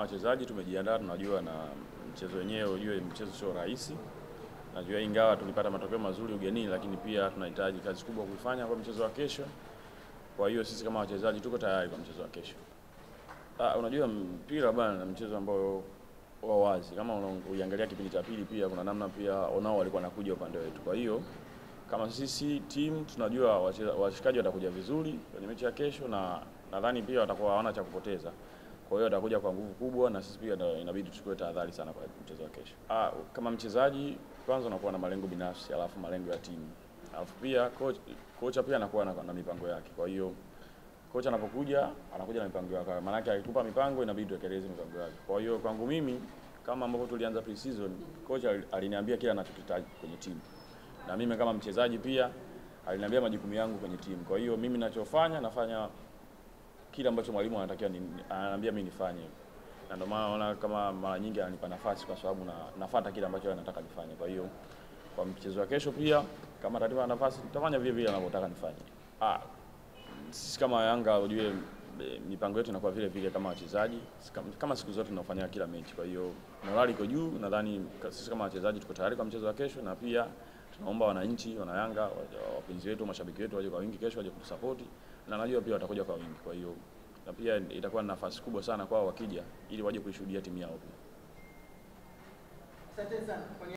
wachezaji tumejiandaa, tunajua na mchezo wenyewe, ujue mchezo sio rahisi. Najua ingawa tulipata matokeo mazuri ugenini, lakini pia tunahitaji kazi kubwa kuifanya kwa mchezo wa kesho. Kwa hiyo sisi kama wachezaji tuko tayari kwa mchezo wa kesho. Unajua mpira bwana, mchezo ambao wa wazi. Kama unaangalia kipindi cha pili pia kuna namna pia wanao walikuwa wanakuja upande wetu. Kwa hiyo kama sisi team tunajua washikaji watakuja vizuri kwenye mechi ya kesho, na nadhani pia watakuwa hawana cha kupoteza. Kwa hiyo watakuja kwa nguvu kubwa, na sisi pia inabidi tuchukue tahadhari sana kwa mchezo wa kesho. Kama mchezaji kwanza unakuwa na malengo binafsi, alafu malengo ya timu. Alafu pia kocha pia anakuwa na mipango yake. Kwa hiyo kocha anapokuja anakuja na mipango yake. Maana yake akitupa mipango inabidi tutekeleze mipango yake. Kwa hiyo kwangu mimi kama ambavyo tulianza pre-season, kocha aliniambia kila anachokitaji kwenye timu. Na mimi kama mchezaji pia aliniambia majukumu yangu kwenye timu. Kwa hiyo mimi ninachofanya nafanya kile ambacho mwalimu ananiambia mimi nifanye. Na ndio maana naona kama mara nyingi ananipa nafasi kwa sababu nafuata kile ambacho anataka nifanye. Kwa hiyo kwa mchezo wa kesho pia kama atanipa nafasi nitafanya vile vile anavyotaka nifanye. Sisi kama Yanga ujue mipango yetu inakuwa vile vile kama wachezaji, kama siku zote tunafanya kila mechi. Kwa hiyo morali iko juu, nadhani sisi kama wachezaji tuko tayari kwa mchezo wa kesho, na pia tunaomba wananchi, wana Yanga, wapenzi wetu, mashabiki wetu waje kwa wingi kesho, waje kutusupport, na najua pia watakuja kwa wingi. Kwa hiyo na pia itakuwa na nafasi kubwa sana kwao wakija ili waje kuishuhudia timu yao pia. Asante sana.